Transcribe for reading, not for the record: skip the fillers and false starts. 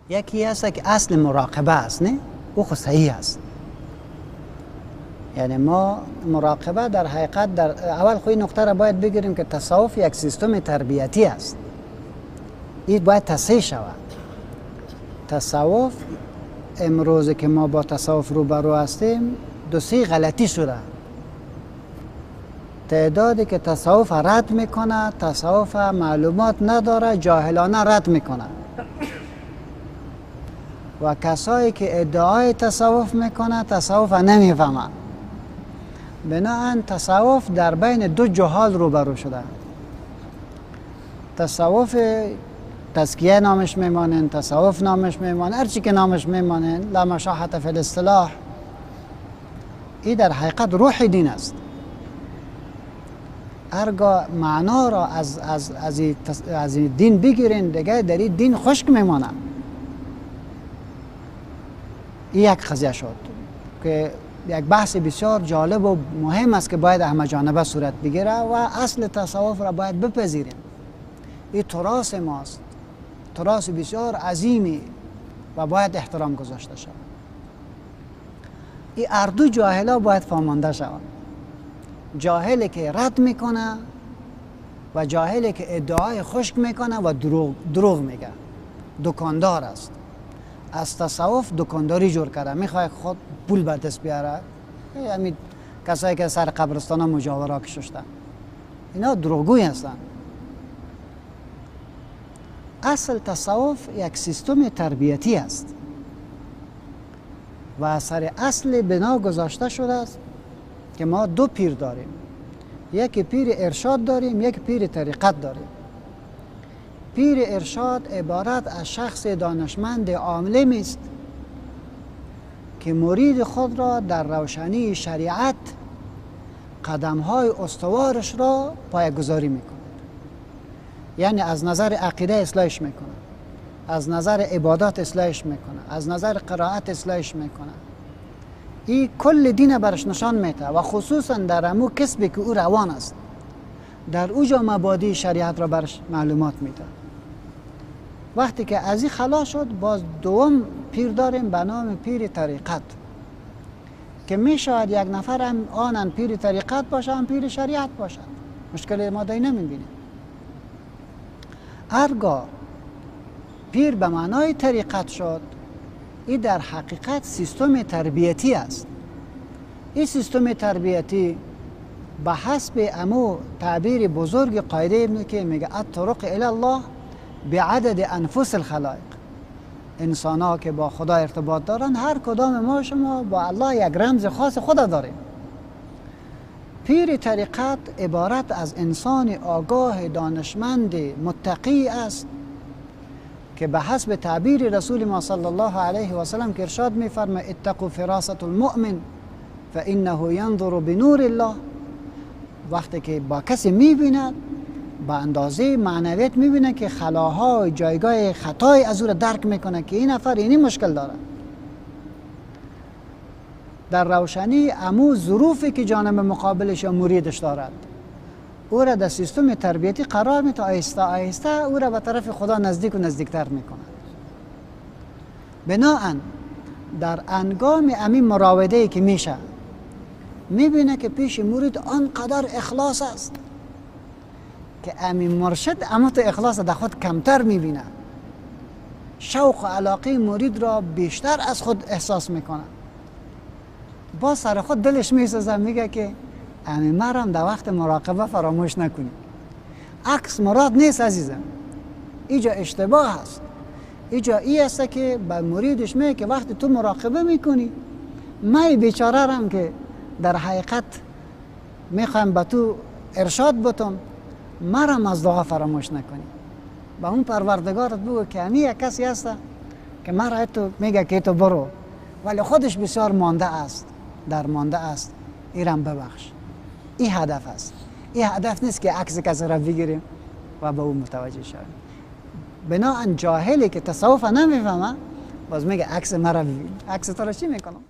یکی هست که اصل مراقبه است، نه؟ او خود صحیح است. یعنی ما مراقبه در حقیقت در اول خود نقطه را باید بگیریم که تصوف یک سیستم تربیتی است. این باید تصحیح شود. تصوف امروز که ما با تصوف روبرو هستیم دو سه غلطی شده. تعدادی که تصوف رد میکنه، تصوف معلومات نداره، جاهلانه رد میکنه. و کسایی که ادعای تصوف میکنه تصوف نمیفهمه. بنابراین تصوف در بین دو جهال روبرو شده. تصوف تزکیه نامش میمانند، تصوف نامش میمانند، هر چی که نامش میمانند، لا مشاحة فی الاصطلاح. این در حقیقت روح دین است. هرگاه معنا را از دین بگیرین دیگه در این دین خشک میمانه. این یک قضیه شد که یک بحث بسیار جالب و مهم است که باید همه جانبه صورت بگیره و اصل تصوف را باید بپذیریم. این تراث ماست، تراث بسیار عظیمی و باید احترام گذاشته شود. این اردو جاهلا باید فهمانده شود. جاهلی که رد میکنه و جاهلی که ادعای خشک میکنه و دروغ میگه دکاندار است. از تصوف دکانداری جور کرده، میخواه خود پول به دست بیاره. همین کسایی که سر قبرستان ها مجاورا کشیدن اینا دروغگوی هستند. اصل تصوف یک سیستم تربیتی است و سر اصل بنا گذاشته شده است که ما دو پیر داریم. یک پیر ارشاد داریم، یک پیر طریقت داریم. پیر ارشاد عبارت از شخص دانشمند عاملی است که مرید خود را در روشنی شریعت قدم‌های استوارش را پایه‌گذاری می‌کند. یعنی از نظر عقیده اصلاحش می‌کند، از نظر عبادات اصلاحش می‌کند، از نظر قرائت اصلاحش می‌کند. این کل دین برش نشان میده و خصوصا در امو کسبی که او روان است در اوجا مبادی شریعت را برش معلومات میده. وقتی که از این خلاص شد باز دوم پیر داریم به نام پیر طریقت که میشود یک نفر هم آنن پیر طریقت باشه هم پیر شریعت باشه. مشکل ما دایی نمیبینیم. هرگاه پیر به معنای طریقت شد این در حقیقت سیستم تربیتی است. این سیستم تربیتی به حسب امو تعبیر بزرگ قاعده ابن که میگه الطرق الی الله بعدد انفس الخلائق. انسان ها که با خدا ارتباط دارن هر کدام ما شما با الله یک رمز خاص خدا داریم. پیر طریقت عبارت از انسان آگاه دانشمند متقی است که به حسب تعبیر رسول ما صلی الله علیه و سلم که ارشاد می‌فرماید اتقوا فراسة المؤمن فانه ينظر بنور الله. وقتی که با کسی می‌بیند با اندازه معنویت می‌بینه که خلاها جایگاه خطای از او را درک میکنه که این نفر اینی مشکل داره. در روشنی امو ظروفی که جانب مقابلش یا مریدش دارد او را در سیستم تربیتی قرار میده، آهسته آهسته او را به طرف خدا نزدیک و نزدیکتر میکنه. بناهن در انگام امین مراوده‌ای که میشه میبینه که پیش مرید آنقدر اخلاص است که امین مرشد اما تو اخلاص در خود کمتر میبینه. شوق و علاقه مرید را بیشتر از خود احساس میکنه. با سر خود دلش میسوزه، میگه که امین مرم در وقت مراقبه فراموش نکنی. عکس مراد نیست عزیزم، اینجا اشتباه هست. اینجا ای است که به مریدش میگه که وقتی تو مراقبه میکنی من بیچاره رم که در حقیقت میخوام به تو ارشاد بتم مرم از دعا فراموش نکنی. با اون پروردگارت بگو که همی یک کسی هست که مرا تو میگه که تو برو ولی خودش بسیار مانده است، در مانده است، ایرم ببخش. این هدف است. این هدف نیست که عکس کسی را بگیریم و به اون متوجه شویم. بناهن جاهلی که تصوف نمیفهمه باز میگه عکس مرا ببین. عکس تو را چی میکنم؟